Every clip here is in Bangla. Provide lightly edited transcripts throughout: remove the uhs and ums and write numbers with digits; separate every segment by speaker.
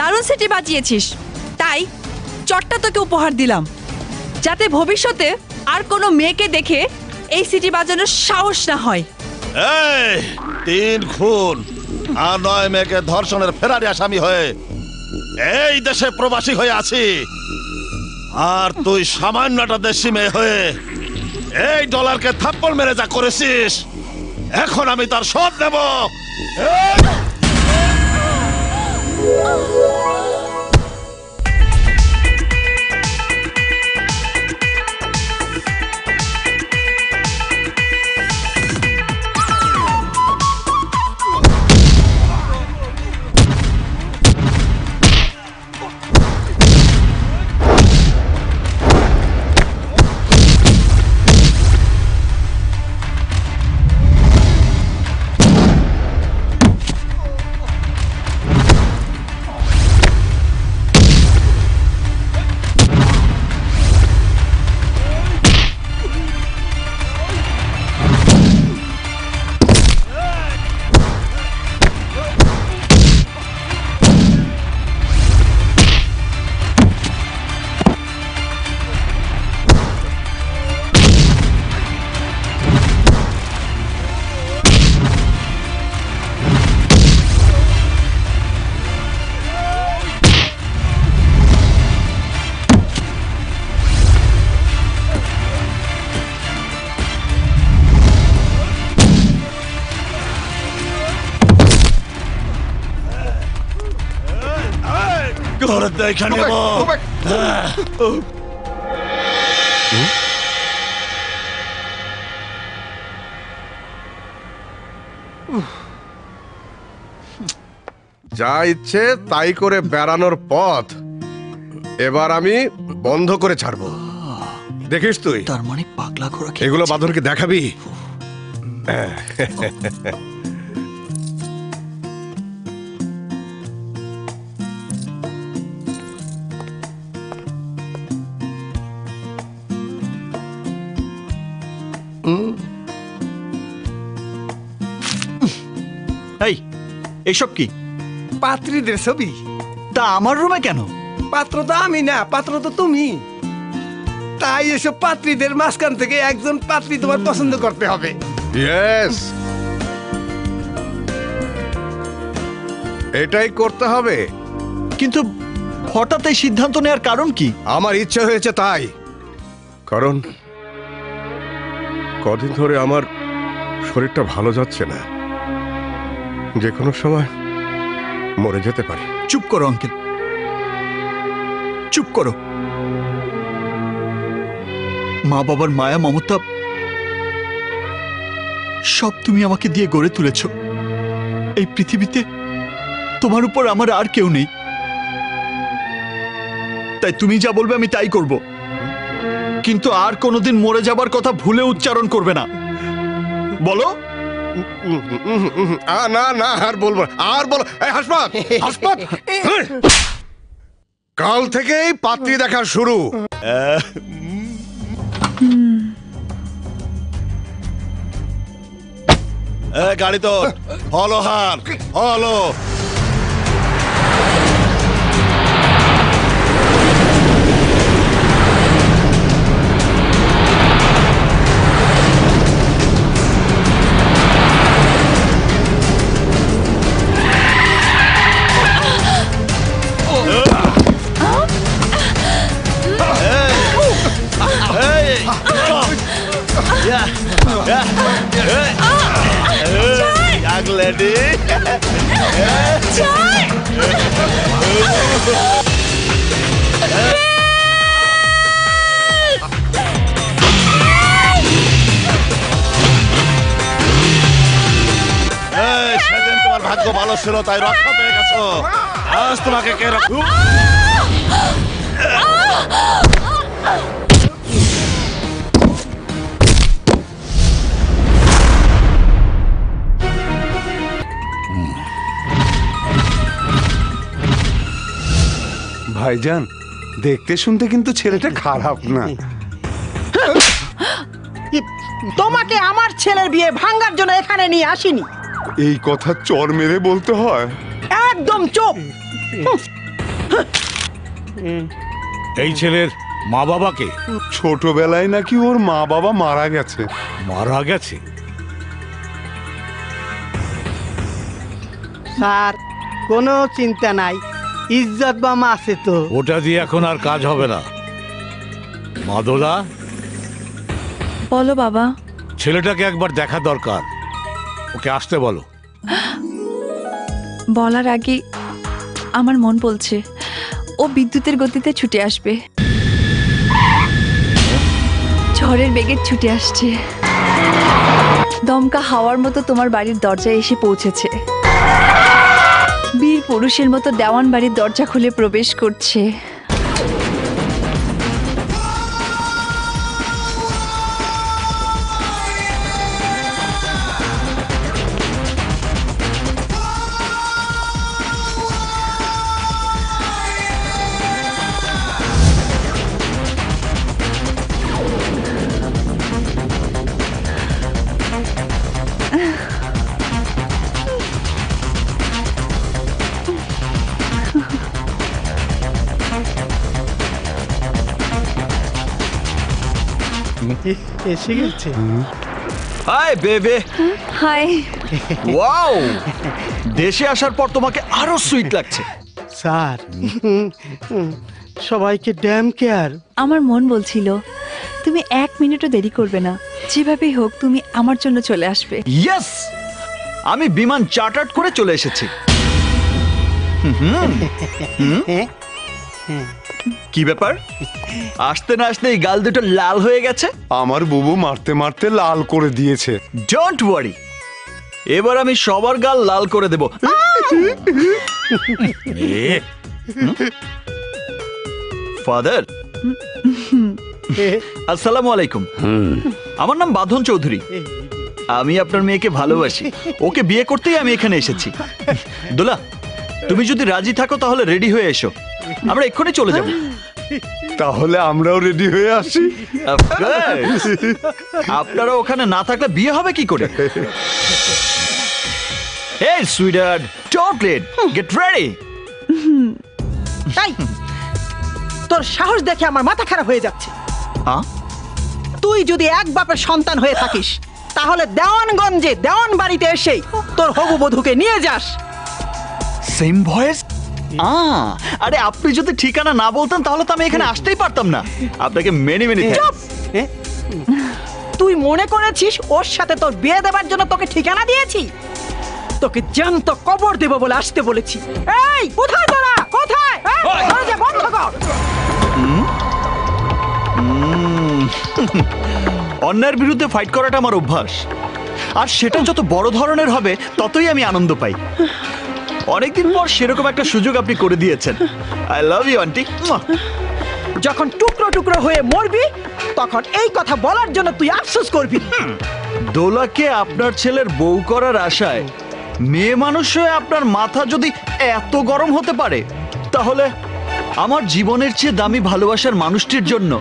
Speaker 1: দারুণ সিটি বাজিয়েছিস, তাই চটটা তোকে উপহার দিলাম, যাতে ভবিষ্যতে আর কোনো মেয়েকে দেখে এই সিটি বাজানোর সাহস না হয়।
Speaker 2: এই 3 খুন আর 9 মেয়েকে ধর্ষণের ফেরারি আসামি হয়ে এই দেশে প্রবাসী হয়ে আছি, আর তুই সামান্যটা দেশি মেয়ে হয়ে এই ডলারকে থাপ্পড় মেরে যা করেছিস, এখন আমি তার শোধ নেব। এখানে
Speaker 3: যা ইচ্ছে তাই করে বেড়ানোর পথ এবার আমি বন্ধ করে ছাড়বো। দেখিস তুই,
Speaker 4: তার মানে পাগলা ঘোড়া
Speaker 3: এগুলো বাঁদরকে দেখাবি।
Speaker 4: এই এসব কি?
Speaker 5: পাত্রীদের ছবি।
Speaker 4: তা আমার রুমে কেন?
Speaker 5: পাত্র তো আমি না, পাত্র তো তুমি। তাই এসব পাত্রীদের মাঝখান থেকে একজন পাত্রী তোমার পছন্দ করতে হবে।
Speaker 3: ইয়েস, এটাই করতে হবে।
Speaker 4: কিন্তু হঠাৎ এই সিদ্ধান্ত নেওয়ার কারণ কি?
Speaker 3: আমার ইচ্ছে হয়েছে তাই। কারণ কদিন ধরে আমার শরীরটা ভালো যাচ্ছে না, যে কোনো সময় মরে যেতে পারি।
Speaker 4: চুপ করো আঙ্কেল, চুপ করো। মা বাবার মায়া মমতা সব তুমি আমাকে দিয়ে গড়ে তুলেছ। এই পৃথিবীতে তোমার উপর আমার আর কেউ নেই, তাই তুমি যা বলবে আমি তাই করব। কিন্তু আর কোনোদিন মরে যাবার কথা ভুলে উচ্চারণ করবে না, বলো?
Speaker 3: না না, আর বলবো না, আর বলো। হাসপাত হাসপাত কাল থেকেই পাত্রী দেখা শুরু।
Speaker 2: গাড়ি তো হলো, হার হলো। Young lady. সেদিন তোমার ভাগ্য ভালো ছিল তাই রক্ষা পেয়ে গেছো, আজ তোমাকে কে রাখু?
Speaker 6: ভাইজান, দেখতে শুনতে কিন্তু ছেলেটা খারাপ না।
Speaker 7: তোমাকে আমার ছেলের বিয়ে ভাঙার জন্য এখানে নিয়ে আসিনি।
Speaker 6: এই কথা চর মেরে বলতে হয়?
Speaker 7: একদম চুপ।
Speaker 8: এই ছেলের মা বাবাকে
Speaker 6: ছোটবেলায় নাকি ওর মা বাবা মারা গেছে।
Speaker 8: মারা গেছে?
Speaker 9: স্যার কোনো চিন্তা নাই, ইজ্জত বামা আছে তো।
Speaker 8: ওটা দিয়ে এখন আর কাজ হবে না। মাদলা,
Speaker 1: বলো বাবা।
Speaker 8: ছেলেটাকে একবার দেখা দরকার, ওকে আসতে বলো।
Speaker 1: বলার আগে আমার মন বলছে ও বিদ্যুতের গতিতে ছুটে আসবে, ঝড়ের বেগে ছুটে আসছে, দমকা হাওয়ার মতো তোমার বাড়ির দরজায় এসে পৌঁছেছে, বীর পুরুষের মতো দেওয়ান বাড়ির দরজা খুলে প্রবেশ করছে।
Speaker 9: এসে গেছে।
Speaker 4: হাই বেবে।
Speaker 1: হাই।
Speaker 4: ওয়াও, দেশে আসার পর তোমাকে আরো সুইট লাগছে।
Speaker 9: স্যার সবাইকে ড্যাম কেয়ার।
Speaker 1: আমার মন বলছিল তুমি 1 মিনিটও দেরি করবে না, যেভাবেই হোক তুমি আমার জন্য চলে আসবে।
Speaker 4: ইয়েস, আমি বিমান চার্টার্ড করে চলে এসেছি। কি ব্যাপার, আসতে না আসতেই গাল দুটো লাল হয়ে গেছে?
Speaker 6: আমার বুবু মারতে মারতে লাল করে দিয়েছে।
Speaker 4: ডোন্ট ওয়ারি, এবার আমি সবার গাল লাল করে দেব। ফাদার, আসসালামু আলাইকুম। আমার নাম বাঁধন চৌধুরী। আমি আপনার মেয়েকে ভালোবাসি, ওকে বিয়ে করতেই আমি এখানে এসেছি। দোলা, তুমি যদি রাজি থাকো তাহলে রেডি হয়ে এসো, আমরা এক্ষুনি চলে যাব।
Speaker 6: তাহলে আমরাও রেডি হয়ে আসি।
Speaker 4: আপনারা ওখানে না থাকলে বিয়ে হবে কি করে? Hey sweetheart, don't late. Get ready.
Speaker 7: তাই তোর সাহস দেখে আমার মাথা খারাপ হয়ে যাচ্ছে। তুই যদি এক বাপের সন্তান হয়ে থাকিস তাহলে দেওয়ানগঞ্জে দেওয়ান বাড়িতে এসে তোর হবু বধূকে নিয়ে যাস।
Speaker 4: Same voice? আরে আপনি যদি ঠিকানা না বলতেন তাহলে তো আমি এখানে আসতেই পারতাম না। আপনাকে মেনি মেনি
Speaker 7: চুপ! তুই মনে করেছিস ওর সাথে তোর বিয়ে দেবার জন্য তোকে ঠিকানা দিয়েছি? তোকে জ্যান্ত কবর দেব বলে আসতে বলেছি। এই কোথায় তোরা, কোথায়? দরজা বন্ধ কর।
Speaker 4: অন্যায়ের বিরুদ্ধে ফাইট করাটা আমার অভ্যাস, আর সেটা যত বড় ধরনের হবে ততই আমি আনন্দ পাই। অনেকদিন পর সেরকম একটা সুযোগ আপনি করে দিয়েছেন। I love you aunty.
Speaker 7: যখন টুকরো টুকরো হয়ে মরবি তখন এই কথা বলার জন্য তুই আফসোস করবি।
Speaker 4: দোলাকে আপনার ছেলের বউ করার আশায় মেয়ে মানুষ হয়ে আপনার মাথা যদি এত গরম হতে পারে, তাহলে আমার জীবনের চেয়ে দামি ভালোবাসার মানুষটির জন্য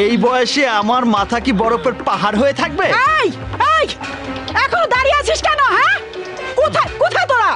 Speaker 4: এই বয়সে আমার মাথা কি বরফের পাহাড় হয়ে থাকবে?
Speaker 7: এই এই এখনো দাঁড়িয়ে আছিস কেন? হ্যাঁ, কোথায় কোথায় তোরা?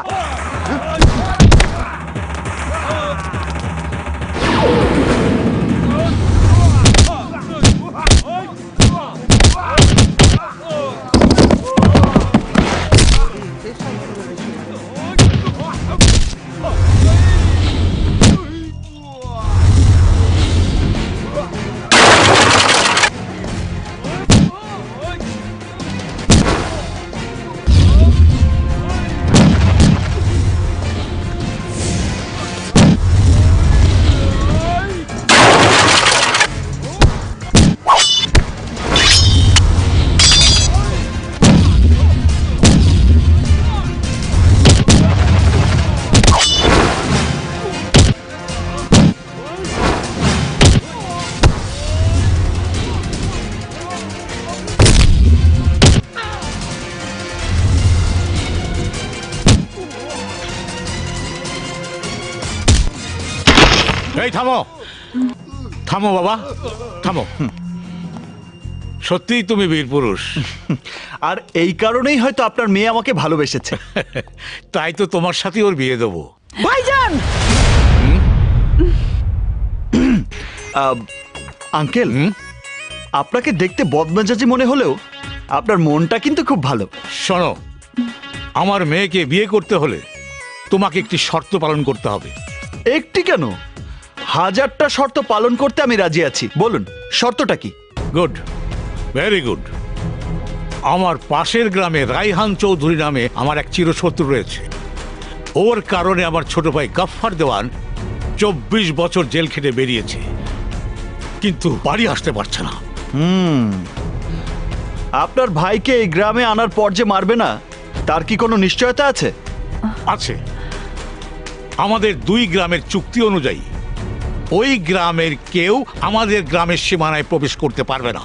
Speaker 8: এই থামো, থামো বাবা, থামো। সত্যিই তুমি বীর পুরুষ।
Speaker 4: আর এই কারণেই হয়তো আপনার মেয়ে আমাকে ভালোবেসেছে।
Speaker 8: তাই তো তোমার সাথে ওর বিয়ে দেবো।
Speaker 7: ভাইজান,
Speaker 4: আঙ্কেল আপনাকে দেখতে বদমেজাজি মনে হলেও আপনার মনটা কিন্তু খুব ভালো।
Speaker 8: শোনো, আমার মেয়েকে বিয়ে করতে হলে তোমাকে একটি শর্ত পালন করতে হবে।
Speaker 4: একটি কেন, 1000টা শর্ত পালন করতে আমি রাজি আছি। বলুন শর্তটা কি?
Speaker 8: Good, very good. আমার পাশের গ্রামে রাইহান চৌধুরী নামে আমার এক চিরশত্রু রয়েছে। ওর কারণে আমার ছোট ভাই গফফার দেওয়ান 24 বছর জেল খেটে বেরিয়েছে, কিন্তু বাড়ি আসতে পারছে না।
Speaker 4: আপনার ভাইকে এই গ্রামে আনার পর যে মারবে না, তার কি কোনো নিশ্চয়তা আছে?
Speaker 8: আছে। আমাদের 2 গ্রামের চুক্তি অনুযায়ী ওই গ্রামের কেউ আমাদের গ্রামের সীমানায় প্রবেশ করতে পারবে না।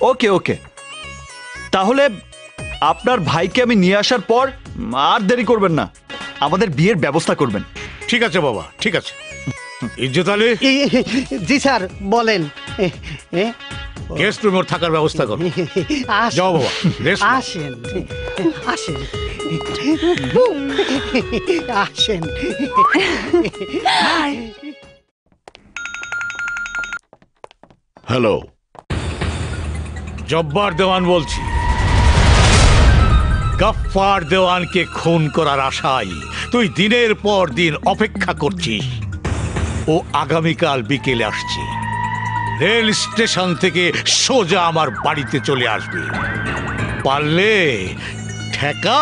Speaker 4: ওকে ওকে, তাহলে আপনার ভাইকে আমি নিয়ে আসার পর আর দেরি করবেন না, আমাদের বিয়ের ব্যবস্থা করবেন।
Speaker 8: ঠিক আছে বাবা, ঠিক আছে। ইজ্জত আলী,
Speaker 9: জি স্যার বলেন।
Speaker 8: গেস্ট রুমে থাকার ব্যবস্থা করো। যাও বাবা, রেস্ট নাও।
Speaker 9: আসেন আসেন আসেন।
Speaker 2: হ্যালো,
Speaker 8: জব্বার দেওয়ান বলছি। গফফার দেওয়ানকে খুন করার আশায় তুই দিনের পর দিন অপেক্ষা করছিস। ও আগামীকাল বিকেলে আসছে। রেল স্টেশন থেকে সোজা আমার বাড়িতে চলে আসবে। পারলে ঠেকা।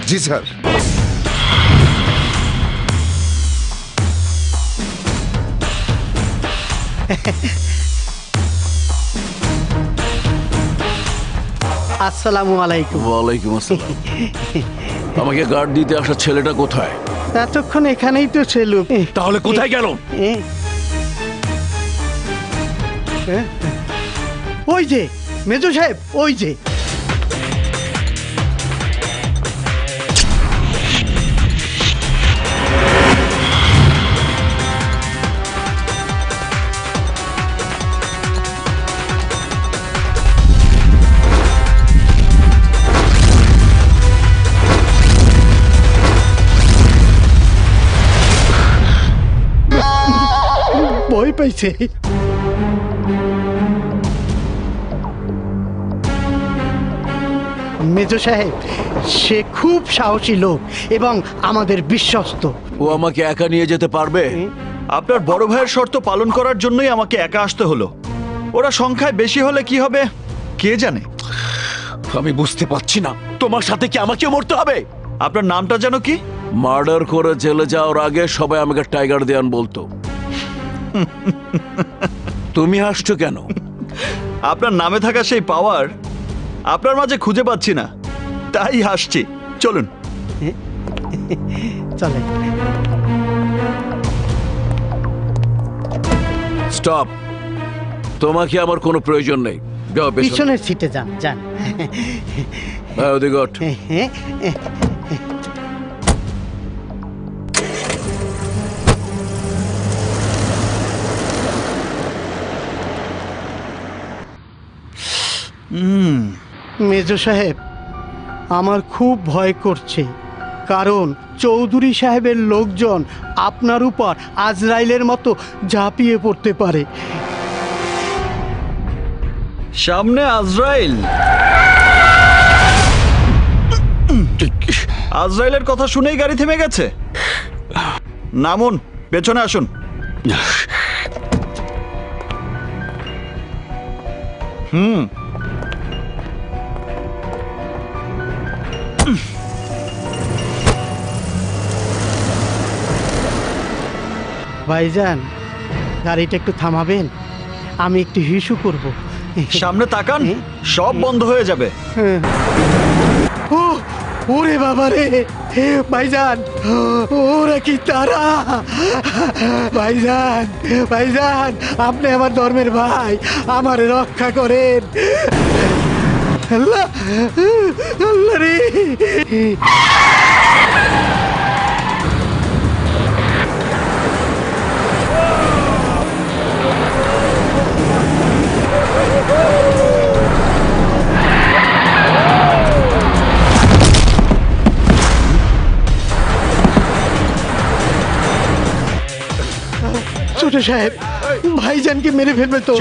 Speaker 3: জি স্যার।
Speaker 9: আসসালামু আলাইকুম।
Speaker 10: ওয়ালাইকুম আসসালাম। আমাকে গার্ড দিতে আসা ছেলেটা কোথায়?
Speaker 9: এতক্ষণ এখানেই তো ছিল।
Speaker 10: তাহলে কোথায় গেল?
Speaker 9: ওই যে মেজো সাহেব, ওই যে। ভয় পাইছে। মেজো সাহেব, সে খুব সাহসী লোক এবং আমাদের বিশ্বস্ত।
Speaker 10: ও আমাকে একা নিয়ে যেতে পারবে?
Speaker 4: আপনার বড় ভাইয়ের শর্ত পালন করার জন্যই আমাকে একা আসতে হলো। ওরা সংখ্যায় বেশি হলে কি হবে কে জানে।
Speaker 10: আমি বুঝতে পারছি না, তোমার সাথে কি আমাকেও মরতে হবে?
Speaker 4: আপনার নামটা যেন কি?
Speaker 10: মার্ডার করে জেলে যাওয়ার আগে সবাই আমাকে টাইগার দেওয়ান বলতো। তুমি হাসছো কেন?
Speaker 4: আপনার নামে থাকা সেই পাওয়ার আপনার মাঝে খুঁজে পাচ্ছি না, তাই হাসছি। চলুন।
Speaker 9: চলে।
Speaker 10: স্টপ। তোমাকে আমার কোনো প্রয়োজন নেই। যাও
Speaker 9: পিছনের সিটে যান যান।
Speaker 10: ওদিকে ওঠ।
Speaker 9: মেজো সাহেব, আমার খুব ভয় করছে, কারণ চৌধুরী সাহেবের লোকজন আপনার উপর আজরাইলের মতো ঝাঁপিয়ে পড়তে পারে।
Speaker 4: সামনে আজরাইল? আজরাইলের কথা শুনেই গাড়ি থেমে গেছে। নামুন, পেছনে আসুন।
Speaker 9: ভাইজান, গাড়িটা একটু থামাবেন? আমি একটু হিসু করব।
Speaker 4: সামনে তাকান, সব বন্ধ হয়ে যাবে।
Speaker 9: ও ওরে বাবা রে, ভাইজান, ওরা কি তারা? ভাইজান, ভাইজান, আপনি আমার ধর্মের ভাই, আমার রক্ষা করেন। আল্লাহ, আল্লাহ রে। ছোট সাহেব ভাইজানকে মেরে ফেলবে তো।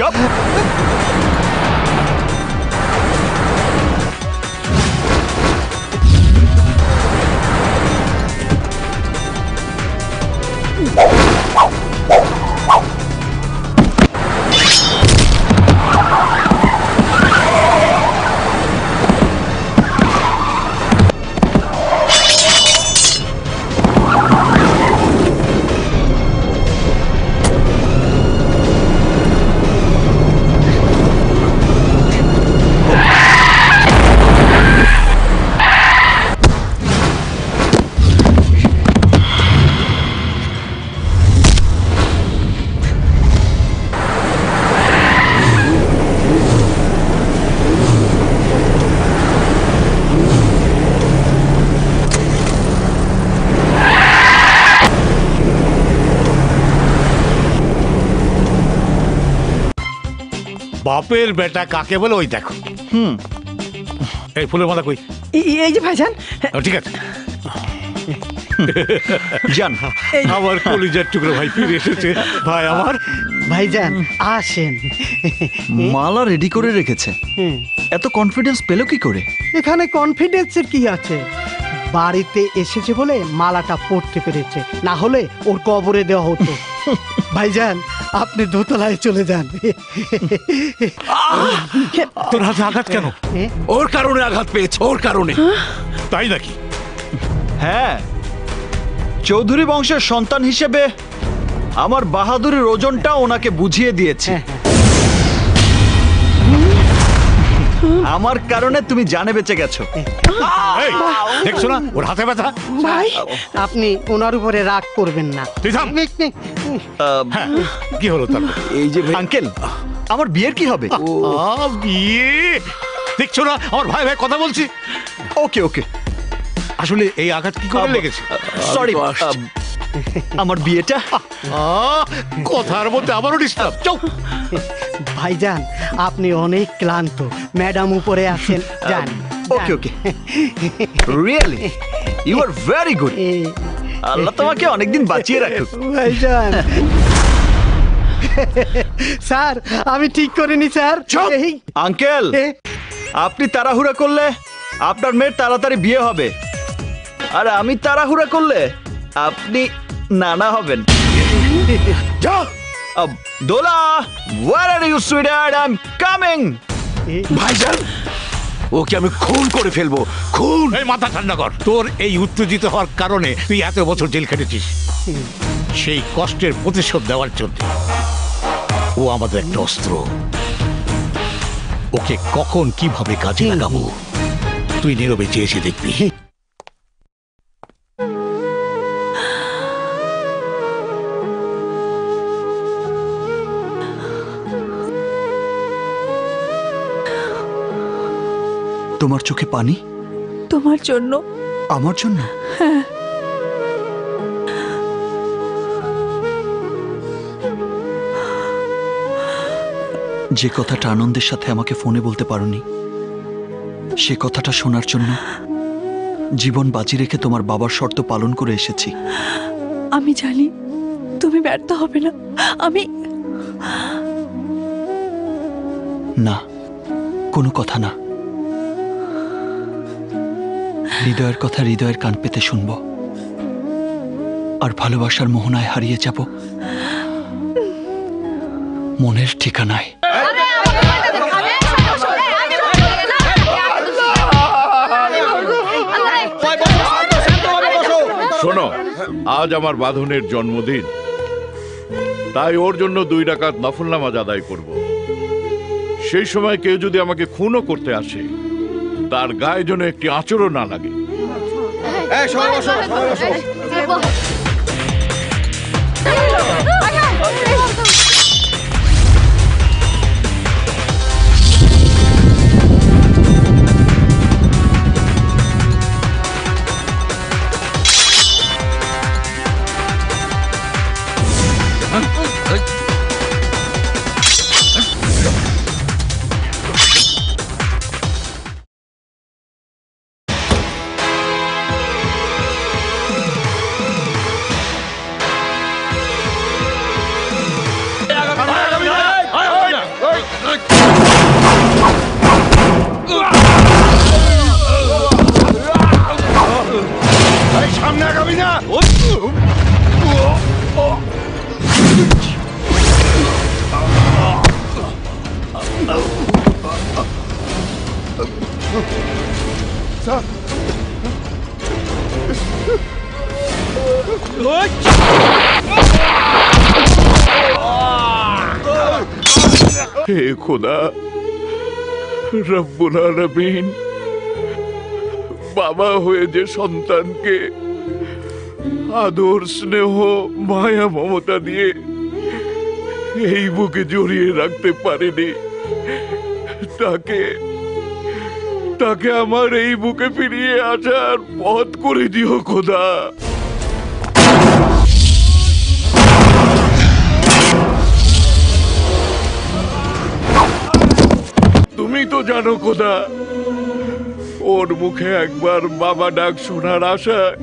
Speaker 8: বাপের বেটা কাকে বলে ওই দেখো। এই ফুলের মালা কই?
Speaker 7: এই যে ভাইজান।
Speaker 8: ঠিক আছে জান, আমার কলিজার টুকরো ভাই ফিরে এসেছে। ভাই আমার
Speaker 9: ভাইজান আসেন।
Speaker 4: মালা রেডি করে রেখেছে, এত কনফিডেন্স পেল কি করে?
Speaker 9: এখানে কনফিডেন্সের কি আছে? বাড়িতে এসেছে বলে মালাটা পড়তে পেরেছে, না হলে ওর কবরে দেওয়া হতো। ভাইজান আপনি দোতলায় চলে যান।
Speaker 8: তোর হাতে আঘাত কেন?
Speaker 10: ওর কারণে আঘাত পেয়েছে, ওর কারণে।
Speaker 8: তাই নাকি?
Speaker 4: হ্যাঁ, চৌধুরী বংশের সন্তান হিসেবে আমার বাহাদুরের ওজনটা ওনাকে বুঝিয়ে দিয়েছে। আমার কারণে তুমি জানে বেঁচে গেছো।
Speaker 8: এই, দেখছো না ওর হাতে ব্যথা?
Speaker 9: ভাই আপনি ওনার উপরে রাগ করবেন না।
Speaker 8: তুই থাম। হ্যাঁ, কি হলো তার?
Speaker 4: এই যে আঙ্কেল, আমার বিয়ের কি হবে?
Speaker 8: বিয়ে দেখছো না আমার ভাই ভাই কথা বলছি।
Speaker 4: ওকে ওকে,
Speaker 8: আসলে এই আঘাত কি করে লেগেছে?
Speaker 4: সরি, আমার বিয়েটা।
Speaker 8: কথার মধ্যে আবারও ডিস্টার্ব। চুপ।
Speaker 9: ভাইজান আপনি অনেক ক্লান্ত, ম্যাডাম উপরে আছেন, যান।
Speaker 4: Okay okay, really you are very good. Allah তোমাকে অনেকদিন বাঁচিয়ে রাখুক।
Speaker 9: ভাইজান স্যার আমি ঠিক করিনি স্যার।
Speaker 4: আঙ্কেল, আপনি তাড়াহুড়া করলে আপনার মেয়ের তাড়াতাড়ি বিয়ে হবে, আর আমি তাড়াহুড়া করলে আপনি নানা হবেন। দোলা, where are you sweetheart? I'm coming.
Speaker 10: ভাইজান, ওকে আমি খুন করে ফেলবো, খুন।
Speaker 8: এই মাথা ঠান্ডা কর। তোর এই উত্তেজিত হওয়ার কারণে তুই এত বছর জেল খেটেছিস। সেই কষ্টের প্রতিশোধ দেওয়ার জন্য ও আমাদের একটা অস্ত্র। ওকে কখন কিভাবে কাজে লাগাবো তুই নীরবে চেয়েছি দেখবি।
Speaker 4: তোমার চোখে পানি?
Speaker 1: তোমার জন্য।
Speaker 4: আমার জন্য?
Speaker 1: হ্যাঁ।
Speaker 4: যে কথাটা আনন্দের সাথে আমাকে ফোনে বলতে পারোনি, সে কথাটা শোনার জন্য জীবন বাজি রেখে তোমার বাবার শর্ত পালন করে এসেছি।
Speaker 1: আমি জানি তুমি ব্যর্থ হবে না। আমি
Speaker 4: না, কোনো কথা না। হৃদয়ের কথা হৃদয়ের কান পেতে শুনবো, আর ভালোবাসার মোহনায় হারিয়ে যাব মনের ঠিকানায়।
Speaker 11: শোনো, আজ আমার বাঁধনের জন্মদিন, তাই ওর জন্য 2 রাকাত নফল নামাজ আদায় করব। সেই সময় কেউ যদি আমাকে খুনও করতে আসে, তার গায়ে যেন একটি আঁচড়ও না লাগে।
Speaker 6: স্যার
Speaker 11: হে খোদা রব্বুল আলামিন, বাবা হয়ে যে সন্তানকে আদর স্নেহ মায়া মমতা দিয়ে এই বুকে জড়িয়ে রাখতে পারেনি, তাকে আমার এই বুকে ফিরিয়ে আসার পথ করে দিও খোদা। তুমি তো জানো খোদা, ওর মুখে একবার বাবা ডাক শোনার আশায়,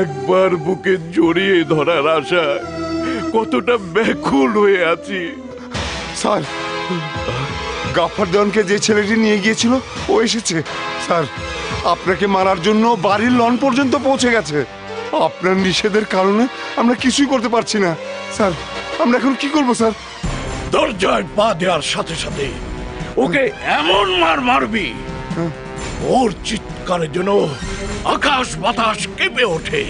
Speaker 11: একবার বুকে জড়িয়ে ধরার আশায় কতটা ব্যাকুল হয়ে আছি।
Speaker 6: স্যার, গাফার দেওয়ানকে যে ছেলেটি নিয়ে গিয়েছিল ও এসেছে। স্যার, আপনাকে মারার জন্য বাড়ির লন পর্যন্ত পৌঁছে গেছে। আপনার নিষেধের কারণে আমরা কিছুই করতে পারছি না। স্যার, আমরা এখন কি করব স্যার?
Speaker 8: দরজায় পা দেওয়ার সাথে সাথে ওকে এমন মারবি ওর চিৎকারের জন্য আকাশ বাতাস কেঁপে ওঠে।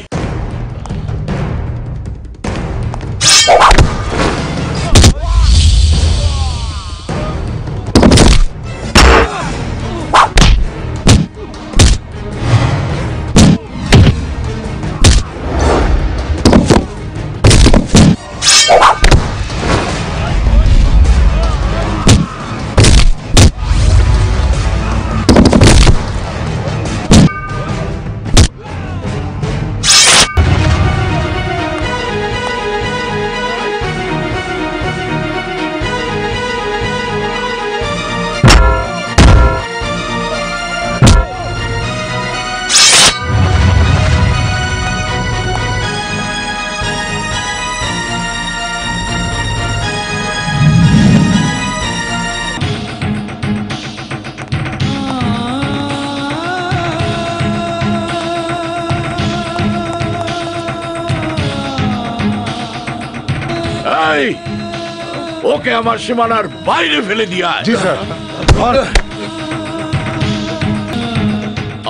Speaker 8: ওকে আমার সীমানার বাইরে ফেলে দিয়া।
Speaker 6: জি স্যার।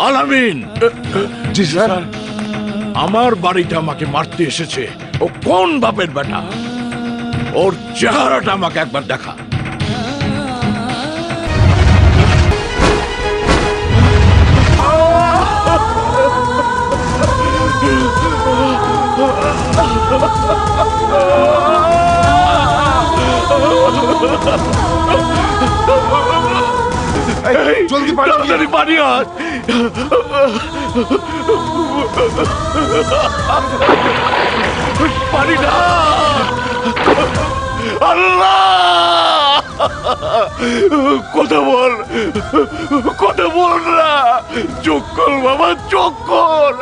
Speaker 8: আলামিন।
Speaker 6: জি স্যার।
Speaker 8: আমার বাড়িতে আমাকে মারতে এসেছে ও কোন বাপের বেটা? ওর চেহারাটা আমাকে একবার দেখা।
Speaker 6: জলদি
Speaker 8: পানি আন। পানি না। আল্লাহ, কথা বল না। চোখ কর বাবা, চোখ কর।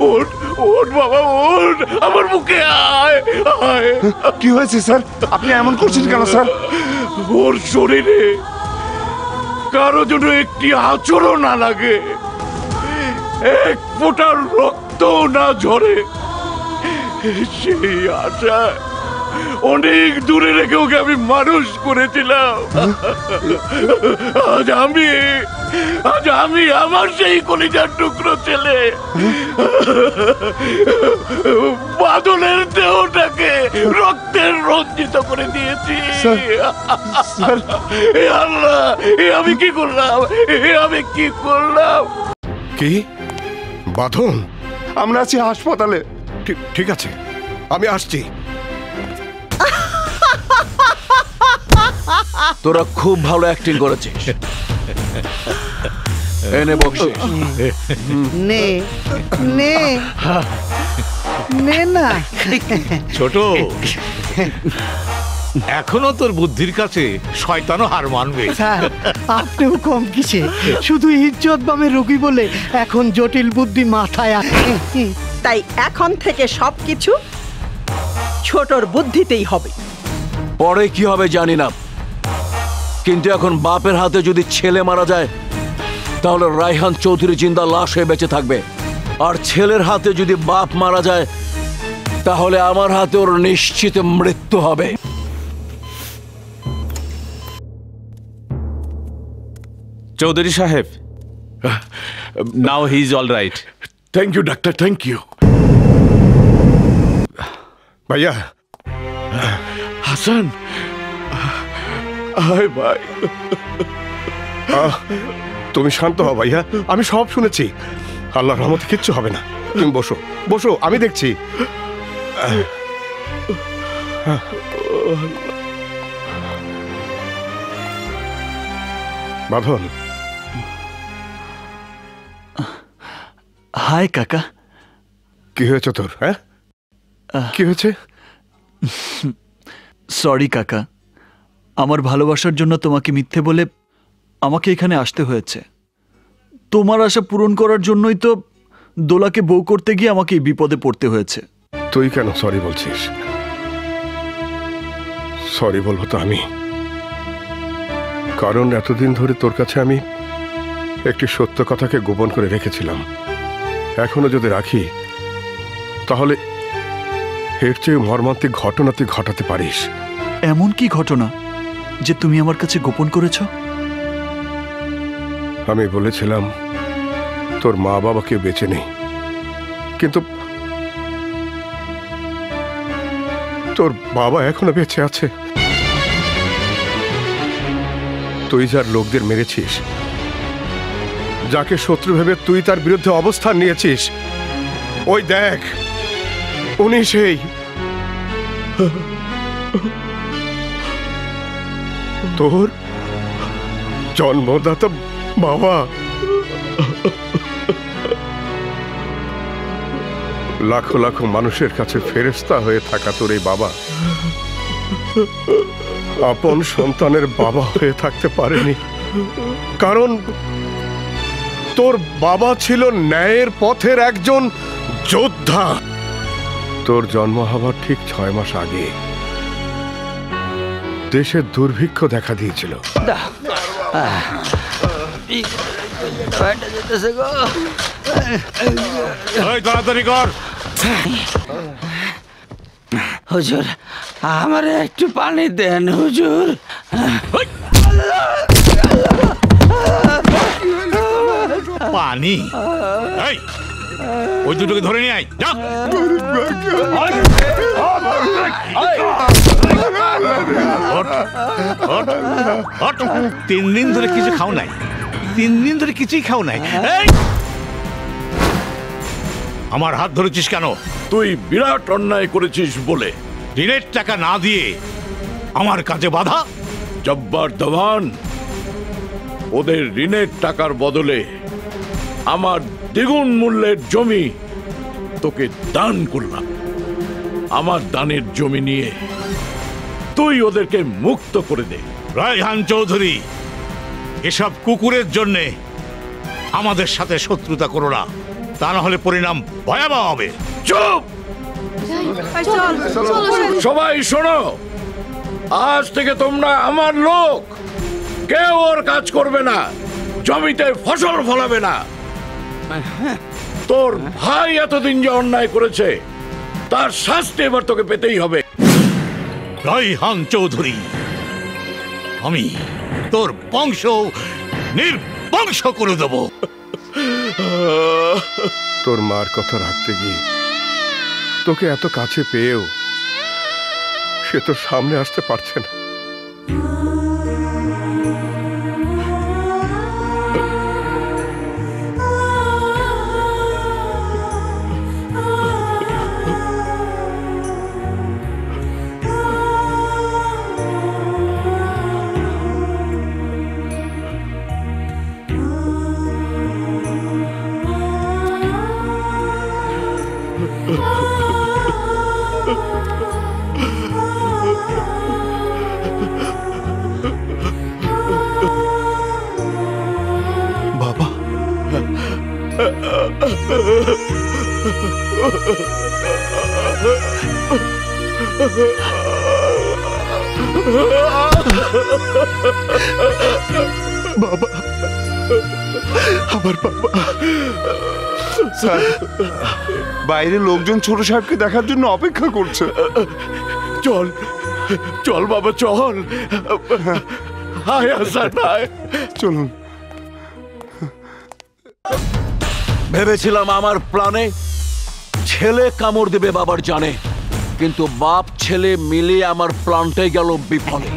Speaker 8: ওঠ বাবা, ওঠ। আমার বুকে আয়।
Speaker 6: কি হয়েছে স্যার? আপনি এমন করছেন কেন স্যার?
Speaker 8: ওর শরীরে কারো জন্য একটি আঁচড়ও না লাগে, এক ফোঁটার রক্ত না ঝরে, সেই আশায় অনেক দূরে রেখে ওকে আমি মানুষ করেছিলাম। আজ আমি আমার সেই কলিজার টুকরো ছেলে বাদলের দেহটাকে রক্তের রঞ্জিত করে দিয়েছি। আল্লাহ, আমি কি করলাম?
Speaker 3: কি বাঁধন? আমরা আছি হাসপাতালে। ঠিক আছে, আমি আসছি।
Speaker 10: তোরা খুব ভালো অ্যাক্টিং করেছিস। এনে বকশিশ।
Speaker 9: নে নে নে না।
Speaker 8: ছোট, এখনো তোর বুদ্ধির কাছে শয়তানও হার মানবে।
Speaker 9: স্যার, আপনিও কম কিসে? শুধু ইজ্জত বামে রোগী বলে এখন জটিল বুদ্ধি মাথায় আসে।
Speaker 7: তাই এখন থেকে সবকিছু ছোটর বুদ্ধিতেই হবে।
Speaker 10: পরে কি হবে জানি না, কিন্তু এখন বাপের হাতে যদি ছেলে মারা যায় তাহলে রায়হান চৌধুরী জিন্দা লাশ হয়ে বেঁচে থাকবে, আর ছেলের হাতে যদি বাপ মারা যায় তাহলে আমার হাতে ওর নিশ্চিত মৃত্যু হবে।
Speaker 12: চৌধুরী সাহেব, now he is all right.
Speaker 11: Thank you doctor, thank you.
Speaker 3: ভাইয়া,
Speaker 11: হাসান, হায় ভাই।
Speaker 3: তুমি শান্ত হও ভাইয়া, আমি সব শুনেছি। আল্লাহর রহমতে কিচ্ছু হবে না। তুমি বসো বসো, আমি দেখছি। বাঁধন,
Speaker 4: হাই কাকা।
Speaker 3: কি হয়েছে তোর? হ্যাঁ, কি হয়েছে?
Speaker 4: সরি কাকা, আমার ভালোবাসার জন্য তোমাকে মিথ্যে বলে আমাকে এখানে আসতে হয়েছে। তোমার আশা পূরণ করার জন্যই তো দোলাকে বউ করতে গিয়ে আমাকে এই বিপদে পড়তে হয়েছে।
Speaker 3: তুই কেন সরি বলছিস? সরি বলবো তো আমি, কারণ এতদিন ধরে তোর কাছে আমি একটি সত্য কথাকে গোপন করে রেখেছিলাম। এখনো যদি রাখি তাহলে এর চেয়ে মর্মান্তিক ঘটনা তুই ঘটাতে পারিস।
Speaker 4: এমন কি ঘটনা যে তুমি আমার কাছে গোপন করেছ?
Speaker 3: আমি বলেছিলাম তোর মা বাবাকে বেঁচে নেই, কিন্তু তোর বাবা এখনো বেঁচে আছে। তুই যার লোকদের মেরেছিস, যাকে শত্রু ভেবে তুই তার বিরুদ্ধে অবস্থান নিয়েছিস, ওই দেখ উনি সেই। তোর জন্মদাতা বাবা। লাখো লাখো মানুষের কাছে ফেরেশতা হয়ে থাকা তোর এই বাবা আপন সন্তানের বাবা হয়ে থাকতে পারেনি, কারণ তোর বাবা ছিল ন্যায়ের পথের একজন যোদ্ধা। তোর জন্ম হবার ঠিক 6 মাস আগে দেশে দুর্ভিক্ষ দেখা দিয়েছিল।
Speaker 8: তাড়াতাড়ি কর।
Speaker 13: হুজুর, আমার একটু পানি দেন হুজুর।
Speaker 8: পানি? এই, ওই দুটোকে ধরে নিয়ে আয়, যা। 3 দিন ধরে কিছু খাও নাই, 3 দিন ধরে কিছুই খাও নাই। এই, আমার হাত ধরেছিস কেন?
Speaker 11: তুই বিরাট অন্যায় করেছিস বলে।
Speaker 8: ঋণের টাকা না দিয়ে আমার কাজে বাধা?
Speaker 11: জব্বার দেওয়ান, ওদের ঋণের টাকার বদলে আমার দ্বিগুণ মূল্যের জমি তোকে দান করলাম। আমার দানের জমি নিয়ে তুই ওদেরকে মুক্ত করে দে।
Speaker 8: রায়হান চৌধুরী, এসব কুকুরের জন্যে আমাদের সাথে শত্রুতা করো না, তা না হলে পরিণাম ভয়াবহ হবে।
Speaker 11: চুপ! সবাই শোনো, আজ থেকে তোমরা আমার লোক। কেউ ওর কাজ করবে না, জমিতে ফসল ফলাবে না। তোর ভাই এতদিন যে অন্যায় করেছে তার শাস্তি এবার তোকে পেতেই হবে।
Speaker 8: রায়হান চৌধুরী, আমি তোর বংশ নির্বংশ করে দেব।
Speaker 3: তোর মার কথা রাখতে গিয়ে তোকে এত কাছে পেয়েও সে তোর সামনে আসতে পারছে না।
Speaker 4: বাবা,
Speaker 3: বাবা, আমার বাবা।
Speaker 6: স্যার, বাইরে লোকজন ছোট সাহেবকে দেখার জন্য অপেক্ষা করছে।
Speaker 11: চল চল বাবা, চল। হায় হাসান, হায়।
Speaker 6: চলুন।
Speaker 10: ভেবেছিলাম আমার প্ল্যানে ছেলে কামড় দেবে বাবার জানে, কিন্তু বাপ ছেলে মিলে আমার প্ল্যানটাই গেল বিফলে।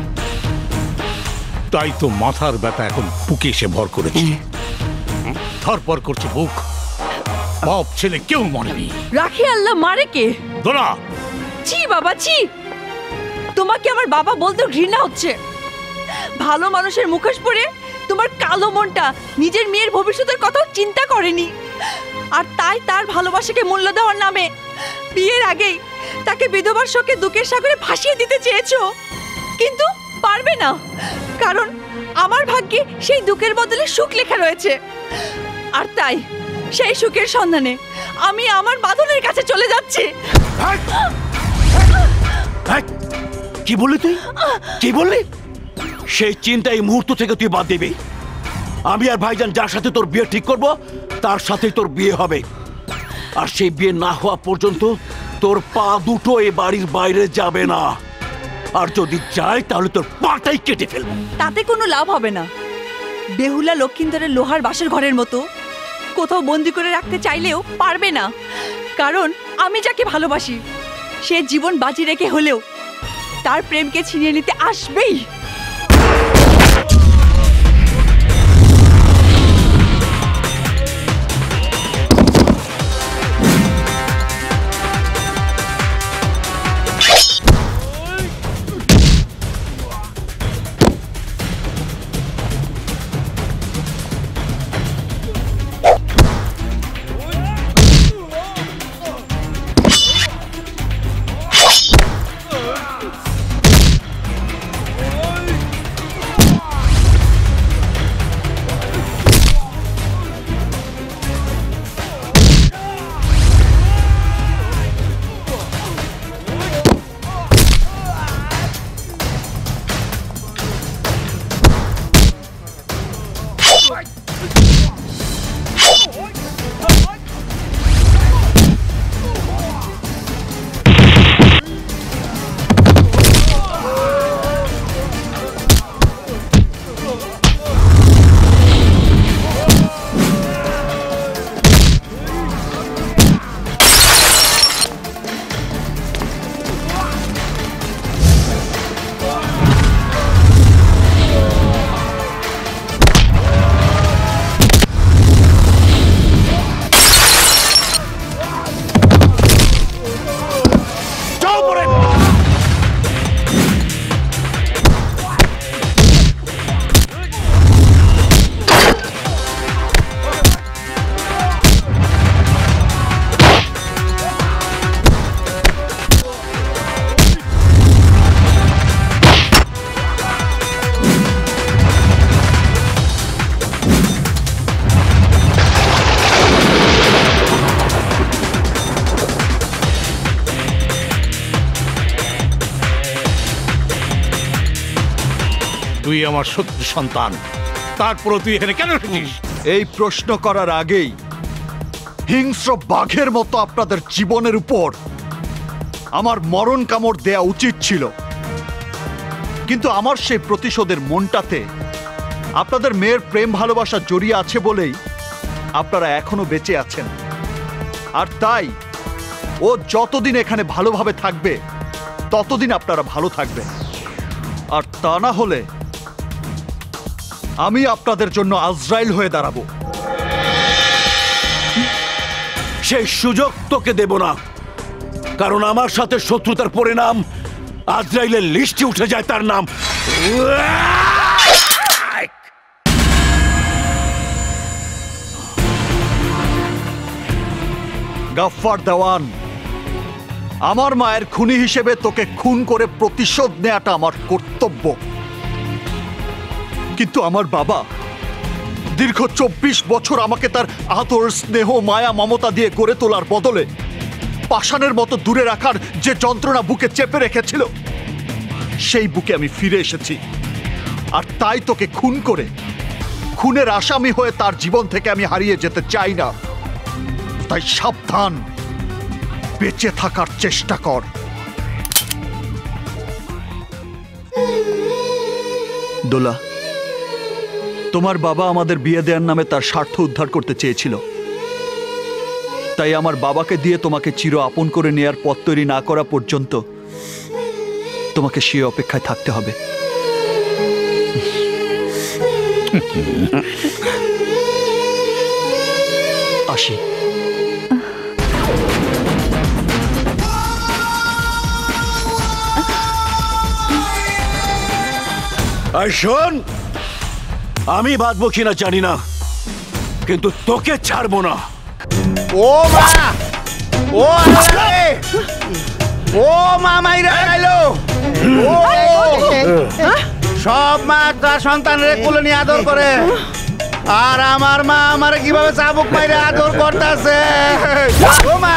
Speaker 8: তাই তো মাথার ব্যথা এখন বুকে এসে ভর করেছে, ধরপর করছে বুক। বাপ ছেলে কেউ মরেনি।
Speaker 1: রাখি আল্লাহ মারে কে?
Speaker 8: দোলা,
Speaker 1: ছি বাবা ছি, তোমাকে আমার বাবা বলতে ঘৃণা হচ্ছে। ভালো মানুষের মুখোশ পরে তোমার কালো মনটা নিজের মেয়ের ভবিষ্যতের কথাও চিন্তা করেনি, আর তাই তার ভালোবাসাকে মূল্য দেওয়ার নামে বিয়ের আগেই তাকে বিধবার শোকে দুঃখের সাগরে ভাসিয়ে দিতে চেয়েছো, কিন্তু পারবে না, কারণ আমার ভাগ্যে সেই দুঃখের বদলে সুখ লেখা রয়েছে। আর তাই সেই সুখের সন্ধানে আমি আমার বাঁধনের কাছে চলে যাচ্ছি।
Speaker 10: কি বললি তুই? কি বললি? সেই চিন্তা এই মুহূর্ত থেকে তুই বাদ দিবি। আমি আর ভাইজান যার সাথে তোর বিয়ে ঠিক করব তার সাথেই তোর বিয়ে হবে, আর সেই বিয়ে না হওয়া পর্যন্ত তোর পা দুটো এই বাড়ির বাইরে যাবে না, আর যদি যায় তাহলে তোর পাটাই কেটে ফেলবো।
Speaker 1: তাতে কোনো লাভ হবে না। বেহুলা লক্ষিন্দরের লোহার বাসের ঘরের মতো কোথাও বন্দি করে রাখতে চাইলেও পারবে না, কারণ আমি যাকে ভালোবাসি সে জীবন বাজি রেখে হলেও তার প্রেমকে ছিনিয়ে নিতে আসবেই।
Speaker 8: তুই আমার শত্রু সন্তান, তারপরও তুই এখানে কেন এসেছিস?
Speaker 4: এই প্রশ্ন করার আগেই হিংস্র বাঘের মতো আপনাদের জীবনের উপর আমার মরণ কামড় দেয়া উচিত ছিল, কিন্তু আমার সেই প্রতিশোধের মনটাতে আপনাদের মেয়ের প্রেম ভালোবাসা জড়িয়ে আছে বলেই আপনারা এখনো বেঁচে আছেন। আর তাই ও যতদিন এখানে ভালোভাবে থাকবে ততদিন আপনারা ভালো থাকবেন, আর তা না হলে আমি আপনাদের জন্য আজরাইল হয়ে দাঁড়াবো।
Speaker 10: সেই সুযোগ তোকে দেব না, কারণ আমার সাথে শত্রুতার পরিণাম আজরাইলের লিস্টে উঠে যায় তার নাম।
Speaker 4: গাফফার দেওয়ান, আমার মায়ের খুনি হিসেবে তোকে খুন করে প্রতিশোধ নেওয়াটা আমার কর্তব্য, কিন্তু আমার বাবা দীর্ঘ 24 বছর আমাকে তার আদর স্নেহ মায়া মমতা দিয়ে গড়ে তোলার বদলে পাষাণের মতো দূরে রাখার যে যন্ত্রণা বুকে চেপে রেখেছিল সেই বুকে আমি ফিরে এসেছি, আর তাই তোকে খুন করে খুনের আসামি হয়ে তার জীবন থেকে আমি হারিয়ে যেতে চাই না। তাই সাবধান, বেঁচে থাকার চেষ্টা কর। দোলা, তোমার বাবা আমাদের বিয়ে দেওয়ার নামে তার স্বার্থ উদ্ধার করতে চেয়েছিল, তাই আমার বাবাকে দিয়ে তোমাকে চির আপন করে নেয়ার পথ তৈরি না করা পর্যন্ত তোমাকে সে অপেক্ষায় থাকতে হবে। আসি।
Speaker 10: আর শোন, আমি বাঁচবো কিনা জানি না, কিন্তু তোকে ছাড়বো না।
Speaker 14: ও মা, ও আরে, ও মা মাইরা আইলো। সব মা তার সন্তানের কোলে নিয়ে আদর করে, আর আমার মা আমার কিভাবে চাবুক মাইরে আদর করতেছে। ও মা,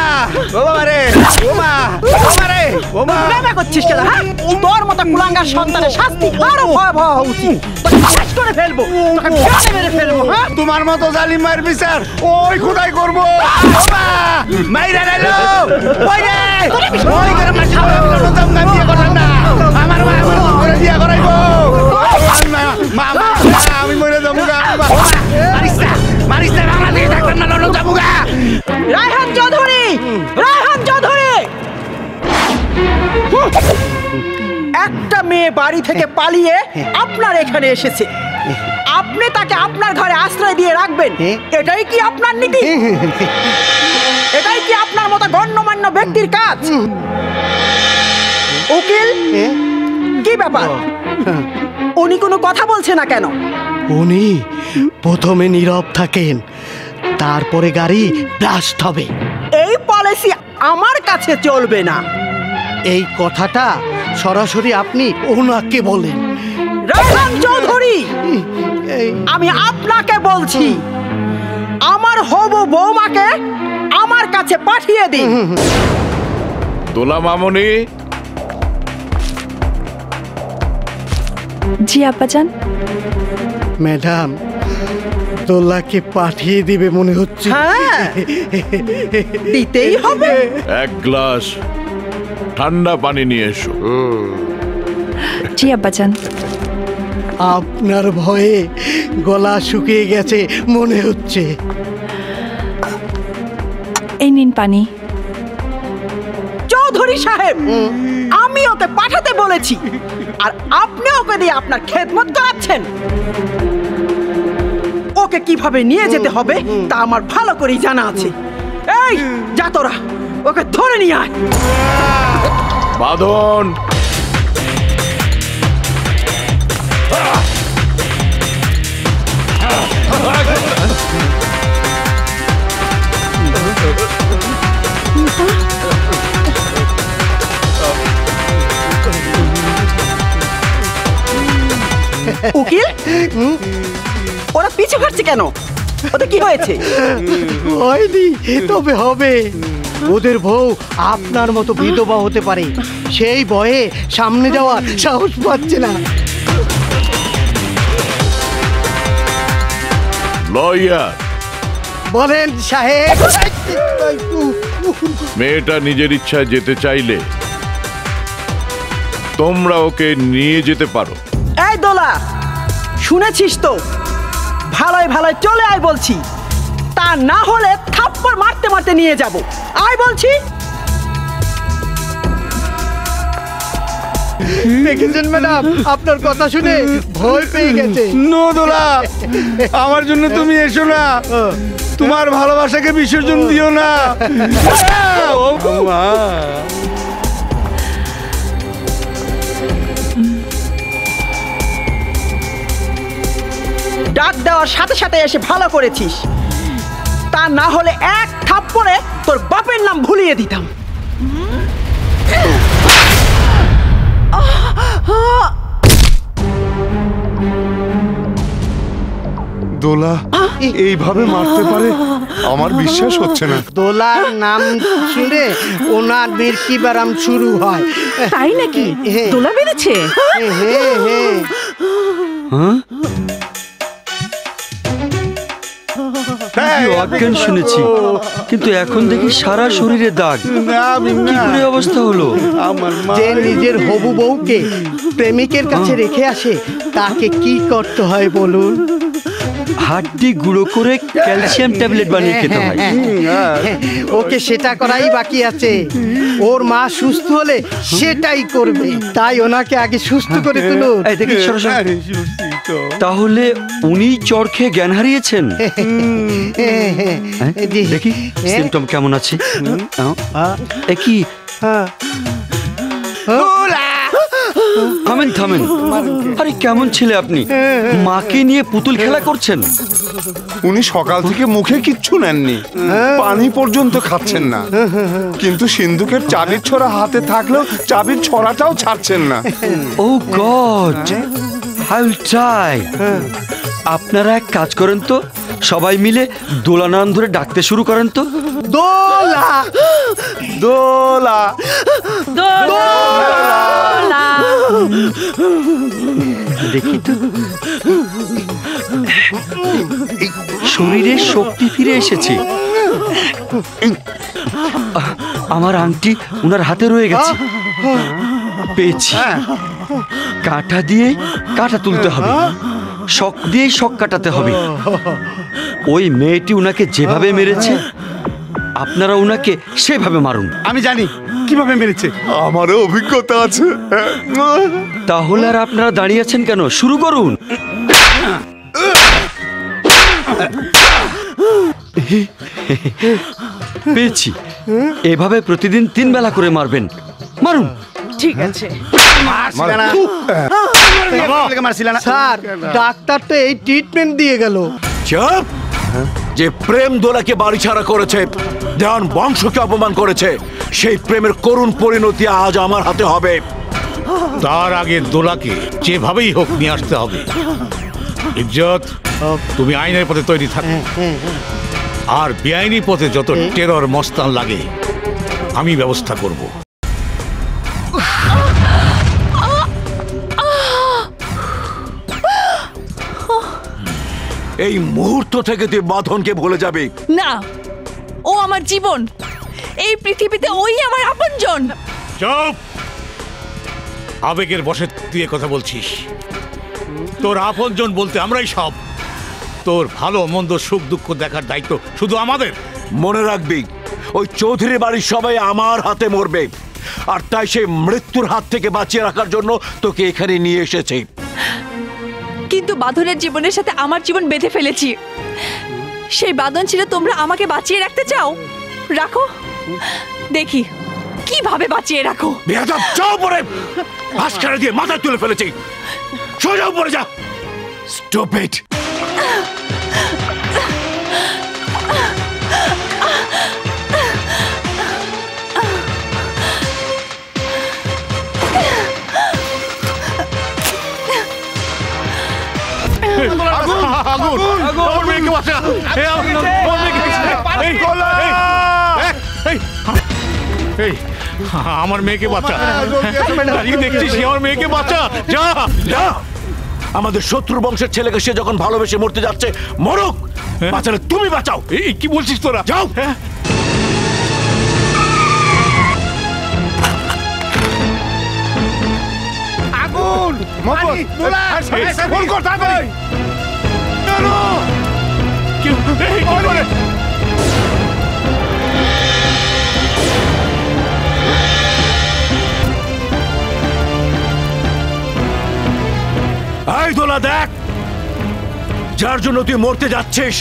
Speaker 14: ও বাবা রে, ও মা, ও মা রে, ও মা।
Speaker 7: বেবা করছিস কেন? হ্যাঁ, তোর মতো কুলাঙ্গার সন্তানের শাস্তি আরো ভয়াবহ হওয়া উচিত। তোকে শেষ করে ফেলবো, তোকে প্রাণে মেরে ফেলবো। হ্যাঁ,
Speaker 14: তোমার মতো জালিম মায়ের বিচার ওই খোদাই করবো। ও মা, মাইরা গেলো। ওই রে, ওই করে আমার খাবার নতুন গান দিয়ে করলাম না। আমার মা আমার করে দিয়া করাইবো। মা, আমি মরে যাবো গা। মারিস না, মারিস না, বাংলা থেকে থাকবেন না, লড়ো যাবো গা।
Speaker 7: রায়হান চৌধুরী, রায়হান চৌধুরী। একটা মেয়ে বাড়ি থেকে পালিয়ে আপনার এখানে এসেছে, আপনি তাকে আপনার ঘরে আশ্রয় দিয়ে রাখবেন, এটাই কি আপনার নীতি? এটাই কি আপনার মতো গণ্যমান্য ব্যক্তির কাজ? উকিল, কি ব্যাপার? উনি কোনো কথা বলছে না কেন?
Speaker 9: উনি প্রথমে নীরব থাকেন, তারপরে গাড়ি ব্লাস্ট হবে।
Speaker 7: এই পলিসি আমার কাছে চলবে না।
Speaker 9: এই কথাটা সরাসরি আপনি ওনাকে বলেন।
Speaker 7: রায়হান চৌধুরী, আমি আপনাকে বলছি, আমার হবু বৌমাকে আমার কাছে পাঠিয়ে দিন।
Speaker 11: দোলা মামনি।
Speaker 1: জি আব্বাজান।
Speaker 9: ম্যাডাম, দোলাকে পাঠিয়ে দিবে মনে হচ্ছে।
Speaker 7: হ্যাঁ, দিতেই হবে।
Speaker 11: এক গ্লাস ঠান্ডা পানি নিয়ে এসো।
Speaker 1: জি আব্বাজান।
Speaker 9: আপনার ভয়ে গলা শুকিয়ে গেছে মনে হচ্ছে।
Speaker 1: এই নিন পানি।
Speaker 7: চৌধুরী সাহেব, আমি ওকে পাঠাতে বলেছি, আর আপনি ওকে দিয়ে আপনার খেদমত করাচ্ছেন। ওকে কিভাবে নিয়ে যেতে হবে তা আমার ভালো করেই জানা আছে। এই যা, তোরা ওকে ধরে নিয়ে আয়।
Speaker 11: বাঁধন।
Speaker 7: উকিল, ওরা পিছু হাঁটছে কেন? ওদের কি হয়েছে?
Speaker 9: হয়নি, তবে হবে। ওদের বউ আপনার মতো বিধবা হতে পারে, সেই ভয়ে সামনে যাওয়ার সাহস পাচ্ছে না।
Speaker 11: লয়ার
Speaker 9: বলেন সাহেব।
Speaker 11: মেয়েটা নিজের ইচ্ছায় যেতে চাইলে তোমরা ওকে নিয়ে যেতে পারো।
Speaker 7: এই দোলা, শুনেছিস তো? ভালোই ভালোই চলে আয় বলছি, তা না হলে থাপ্পড় মারতে মারতে নিয়ে যাব। আয় বলছি।
Speaker 9: দেখেছেন ম্যাডাম, আপনার কথা শুনে ভয় পেয়ে গেছে।
Speaker 14: নো দোলা, আমার জন্য তুমি এসো না, তোমার ভালোবাসাকে বিসর্জন দিও না। ও মা,
Speaker 7: ডাক দেওয়ার সাথে সাথে এসে ভালো করেছিস, তা না হলে এক থাপ্পড়ে তোর বাপের নাম ভুলিয়ে দিতাম।
Speaker 6: দোলা এইভাবে মারতে পারে আমার বিশ্বাস হচ্ছে না।
Speaker 9: দোলার নাম শুনে ওনার মির্কি ব্যারাম শুরু হয়।
Speaker 1: তাই নাকি? দোলা বেড়েছে?
Speaker 4: অজ্ঞান শুনেছি, কিন্তু এখন দেখি সারা শরীরে দাগ। কি করে অবস্থা হলো?
Speaker 9: যে নিজের হবু বউকে প্রেমিকের কাছে রেখে আসে তাকে কি করতে হয় বলুন?
Speaker 15: হাড্ডি গুঁড়ো করে ক্যালসিয়াম ট্যাবলেট বানিয়ে খেতে হয়।
Speaker 9: ওকে সেটা করাই বাকি আছে। ওর মা সুস্থ হলে সেটাই করবে, তাই ওনাকে আগে সুস্থ করে তুলুন।
Speaker 15: এই দেখি, সরো, সরো। তাহলে উনি চড় খেয়ে জ্ঞান হারিয়েছেন? দেখি সিমটম কেমন আছে। কি থামেন থামেন, আরে কেমন ছেলে আপনি? মাকে নিয়ে পুতুল খেলা করছেন?
Speaker 6: উনি সকাল থেকে মুখে কিচ্ছু নেননি, পানি পর্যন্ত খাচ্ছেন না, কিন্তু সিন্ধুকের চাবির ছড়া হাতে থাকলেও চাবির ছড়াটাও ছাড়ছেন না।
Speaker 15: ও গড, আই উইল ট্রাই। আপনারা এক কাজ করেন তো, সবাই মিলে দোলা নাম ধরে ডাকতে শুরু করেন তো।
Speaker 9: দোলা
Speaker 6: দোলা
Speaker 1: দোলা।
Speaker 15: দেখি তো, শরীরে শক্তি ফিরে এসেছে। আমার আংটি উনার হাতে রয়ে গেছে। পেয়েছি। কাঁটা দিয়ে কাঁটা তুলতে হবে, শক দিয়ে শক কাটাতে হবে। ওই মেয়েটি উনাকে যেভাবে মেরেছে আপনারা উনাকে সেভাবে মারুন।
Speaker 14: আমি জানি কিভাবে মেরেছে,
Speaker 6: আমারও অভিজ্ঞতা আছে।
Speaker 15: তাহলে আর আপনারা দাঁড়িয়ে আছেন কেন? শুরু করুন। পেয়েছি। এভাবে প্রতিদিন 3 বেলা করে মারবেন। মারুন।
Speaker 1: ঠিক আছে।
Speaker 9: স্যার, ডাক্তার তো এই ট্রিটমেন্ট দিয়ে গেল।
Speaker 10: চুপ! যে প্রেম দোলাকে বাড়ি ছাড়া করেছে, দেওয়ান বংশকে অপমান করেছে, সেই প্রেমের করুণ পরিণতি আজ আমার হাতে হবে।
Speaker 8: তার আগে দোলাকে যেভাবেই হোক নিয়ে আসতে হবে। ইজ্জত, তুমি আইনের পথে তৈরি থাকো, আর বেআইনি পথে যত টেরর মস্তান লাগে আমি ব্যবস্থা করব।
Speaker 10: এই মুহূর্ত থেকে তুই বাঁধনকে ভুলে যাবি।
Speaker 1: না, ও আমার জীবন। এই পৃথিবীতে ওই আমার আপনজন।
Speaker 8: চুপ! আবেগের বশে তুই কথা বলছিস। তোর আপনজন বলতে আমরাই সব। তোর ভালো মন্দ সুখ দুঃখ দেখার দায়িত্ব শুধু আমাদের।
Speaker 10: মনে রাখবি, ওই চৌধুরী বাড়ির সবাই আমার হাতে মরবে, আর তাই সেই মৃত্যুর হাত থেকে বাঁচিয়ে রাখার জন্য তোকে এখানে নিয়ে এসেছে।
Speaker 1: কিন্তু বাঁধনের জীবনের সাথে আমার জীবন বেঁধে ফেলেছি। সেই বাঁধন ছিল তোমরা আমাকে বাঁচিয়ে রাখতে চাও। রাখো, দেখি কিভাবে বাঁচিয়ে রাখো।
Speaker 10: বেয়াদব, যাও পরে হাসখানা দিয়ে মাথা তুলে ফেলেছি। সোজা উপরে যা। স্টুপিড!
Speaker 8: আমার মেয়েকে বাঁচা! আমার মেয়েকে বাঁচা! দেখছিস, আমার মেয়েকে বাঁচা! যা
Speaker 10: যা! আমাদের শত্রু বংশের ছেলেকে সে যখন ভালোবেসে মরতে যাচ্ছে, মরুক। বাঁচালে তুমি বাঁচাও।
Speaker 8: এই কি বলছিস তোরা?
Speaker 10: যাও।
Speaker 14: আগুন! ফোন কর তাড়াতাড়ি!
Speaker 10: এই দোলা, দেখ, যার জন্য তুই মরতে যাচ্ছিস,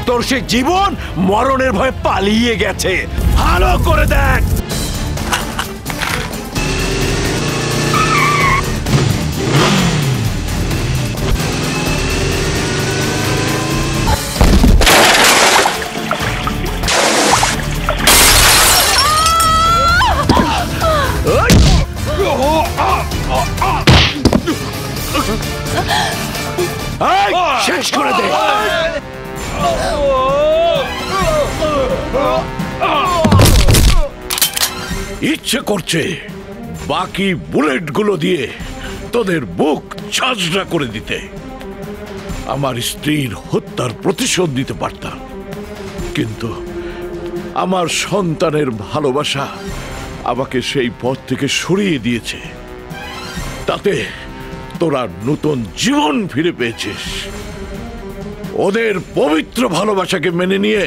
Speaker 10: তোর সে জীবন মরণের ভয়ে পালিয়ে গেছে। ভালো করে দেখ। শেষ করে দে।
Speaker 11: ইচ্ছে করছে বাকি বুলেটগুলো দিয়ে তোদের বুক ঝাঁঝরা করে দিতে। আমার স্ত্রীর হত্যার প্রতিশোধ নিতে পারতাম, কিন্তু আমার সন্তানের ভালোবাসা আমাকে সেই পথ থেকে সরিয়ে দিয়েছে। তাতে তোরা নতুন জীবন ফিরে পেয়েছিস। ওদের পবিত্র ভালোবাসাকে মেনে নিয়ে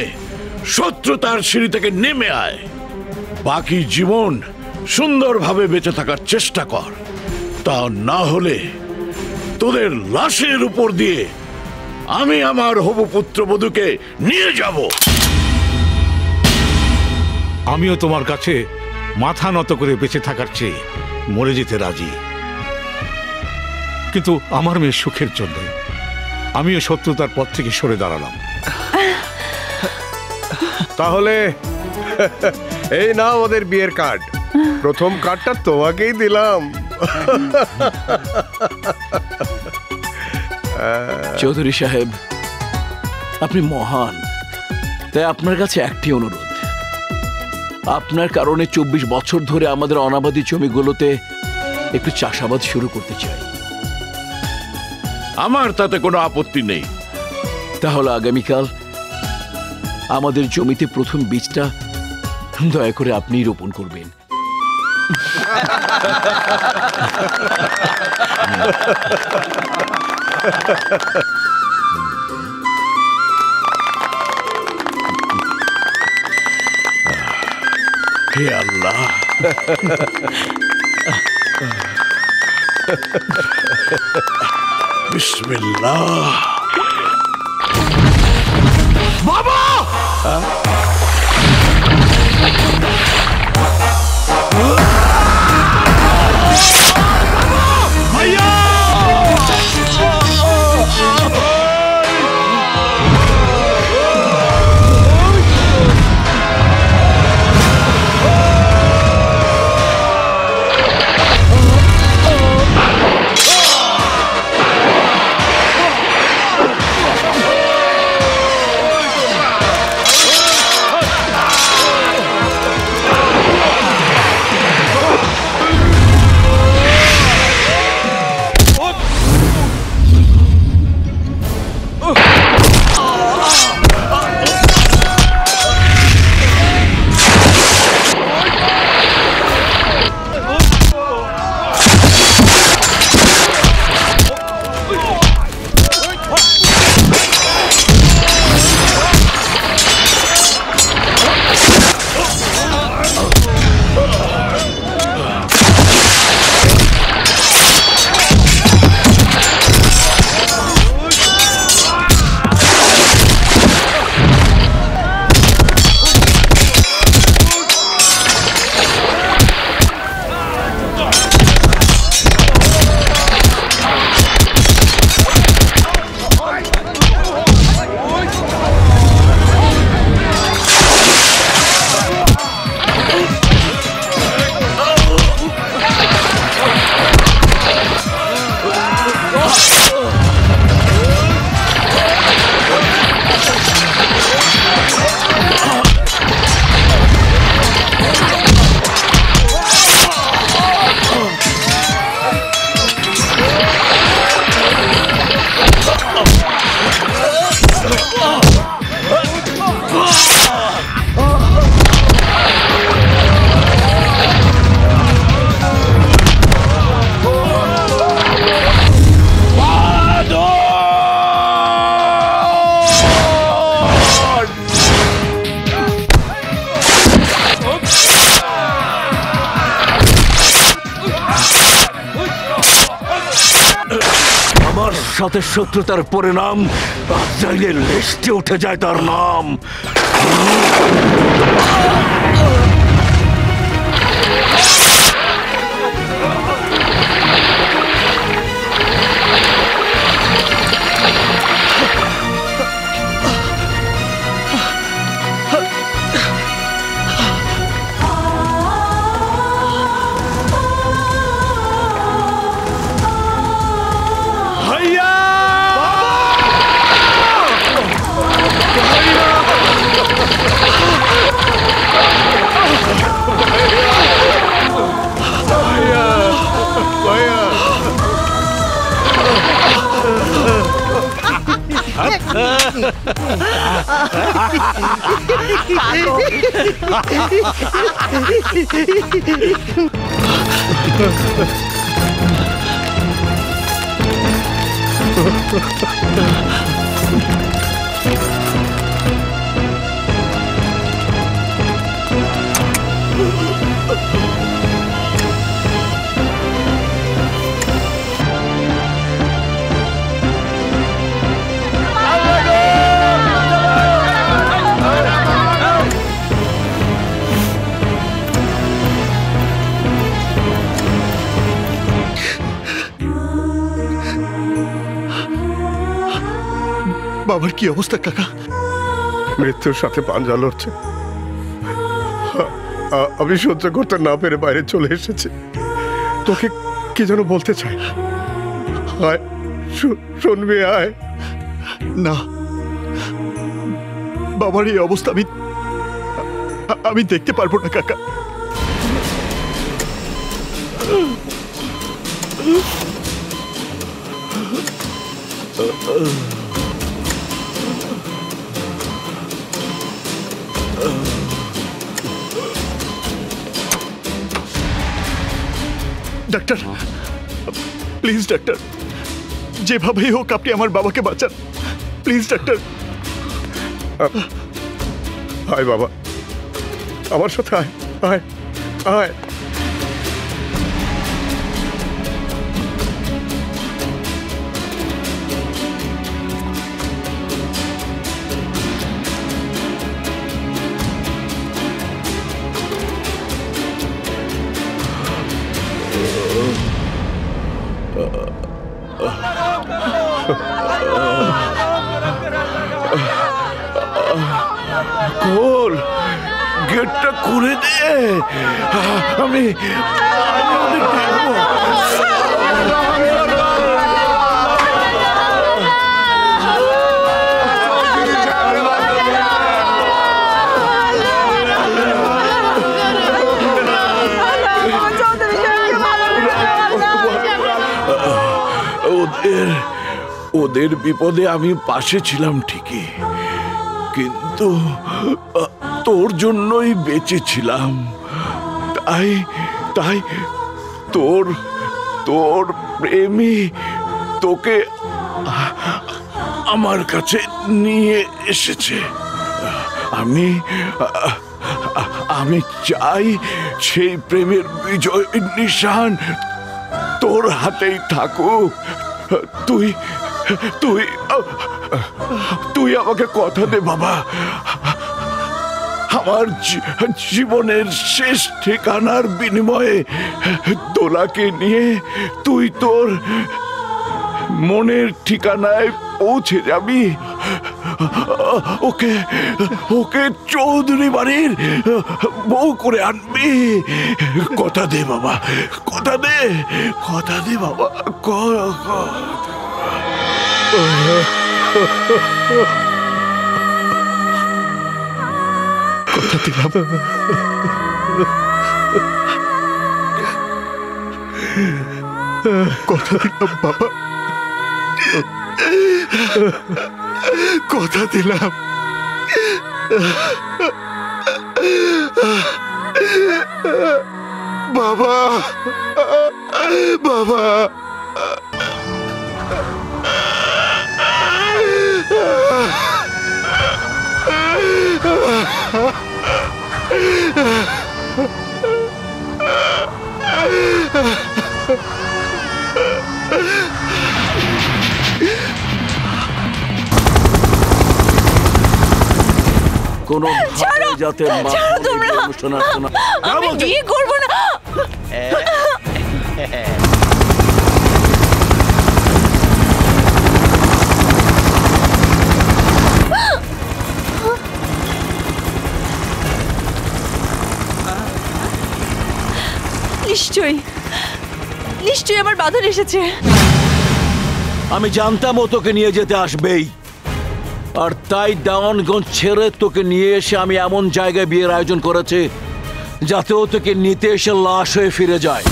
Speaker 11: শত্রুতার সিঁড়ি থেকে নেমে আয়। বাকি জীবন সুন্দরভাবে বেঁচে থাকার চেষ্টা কর। তা না হলে তোদের লাশের উপর দিয়ে আমি আমার হবু পুত্রবধূকে নিয়ে যাব।
Speaker 8: আমিও তোমার কাছে মাথা নত করে বেঁচে থাকার চেয়ে মরে যেতে রাজি, কিন্তু আমার মেয়ের সুখের জন্য আমিও শত্রুতার পথ থেকে সরে দাঁড়ালাম।
Speaker 3: তাহলে এই নাও ওদের বিয়ের কার্ড। প্রথম কার্ডটা তোমাকেই দিলাম।
Speaker 10: চৌধুরী সাহেব, আপনি মহান, তাই আপনার কাছে একটি অনুরোধ। আপনার কারণে 24 বছর ধরে আমাদের অনাবাদী জমিগুলোতে একটু চাষাবাদ শুরু করতে চাই।
Speaker 11: আমার তাতে কোনো আপত্তি নেই।
Speaker 10: তাহলে আগামীকাল আমাদের জমিতে প্রথম বীজটা দয়া করে আপনিই রোপণ করবেন।
Speaker 11: হে আল্লাহ, বিসমিল্লাহ।
Speaker 14: বাবা!
Speaker 10: সাথে শত্রুতার পরিণাম আজরাইলের লিস্টে উঠে যায় তার নাম।
Speaker 3: বাবার কি অবস্থা কাকা? মৃত্যুর সাথে পাঞ্জা লড়ছে। আমি সহ্য করতে না পেরে বাইরে চলে এসেছি। তোকে কি যেন বলতে চাই। আয়, শুনবি? আয়।
Speaker 16: না, বাবার এই অবস্থা আমি দেখতে পারবো না কাকা। ডাক্তার, প্লিজ ডাক্তার, যেভাবেই হোক আপনি আমার বাবাকে বাঁচান, প্লিজ ডাক্তার।
Speaker 3: আয় বাবা, আমার সাথে আয়, আয়, আয়।
Speaker 11: খোল, গেটটা খুলে দে। আমি অনেক দেখবো। ওদের বিপদে আমি পাশে ছিলাম ঠিকই, কিন্তু তোর জন্যই বেঁচে ছিলাম। তাই তাই তোর তোর প্রেমী তোকে আমার কাছে নিয়ে এসেছে। আমি চাই সেই প্রেমের বিজয় নিশান তোর হাতেই থাকুক। তুই তুই তুই আমাকে কথা দে বাবা, আমার জীবনের শেষ ঠিকানার বিনিময়ে দোলাকে নিয়ে তুই তোর মনের ঠিকানায় পৌঁছে যাবি। ওকে ওকে চৌধুরী বাড়ির বউ করে আনবি। কথা দে বাবা, কথা দে, কথা দে বাবা।
Speaker 16: কথা দিলাম, কথা দিলাম বাবা, কথা দিলাম।
Speaker 6: বাবা, বাবা,
Speaker 10: কোন যাতে
Speaker 1: আমি বিয়ে করবো না। নিশ্চয়ই নিশ্চয়ই আমার বাঁধন এসেছে।
Speaker 10: আমি জানতাম ও তোকে নিয়ে যেতে আসবেই, আর তাই দেওয়ানগঞ্জ ছেড়ে তোকে নিয়ে এসে আমি এমন জায়গায় বিয়ের আয়োজন করেছি যাতে ও তোকে নিতে এসে লাশ হয়ে ফিরে যায়।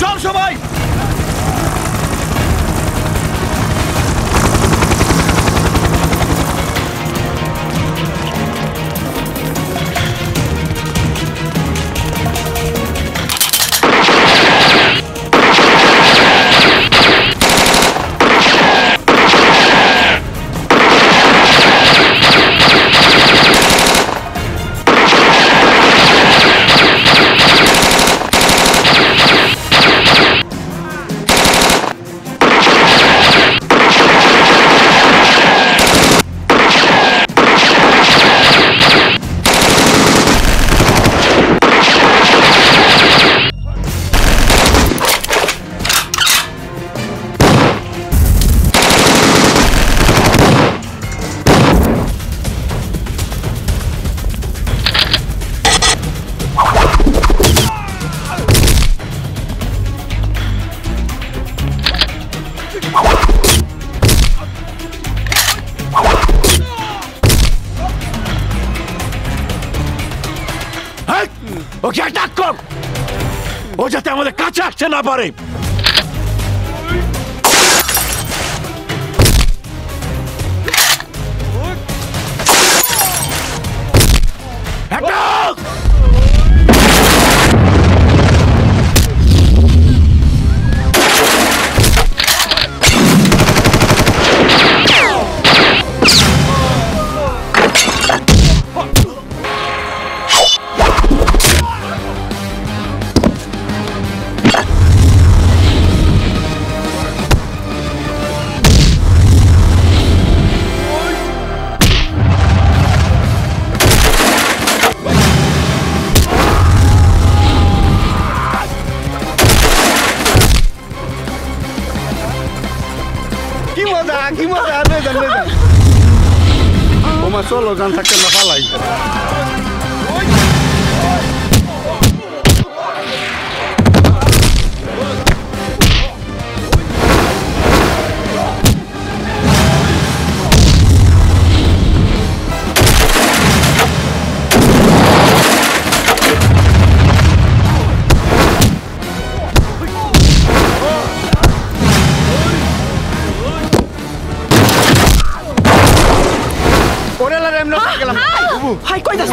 Speaker 10: চল সবাই। ও যাতে আমাদের কাছে আসতে না পারে।
Speaker 14: কি মজা নিয়ে যান ওমা চলো যান থাকতে না পালাই
Speaker 7: হাই কই যাস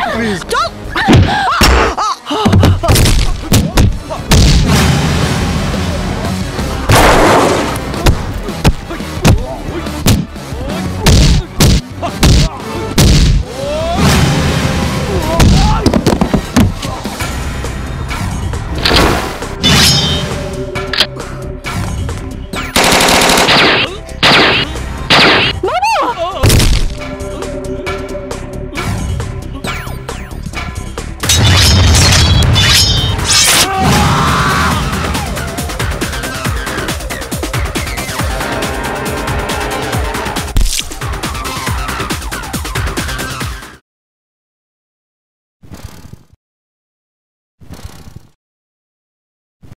Speaker 7: চল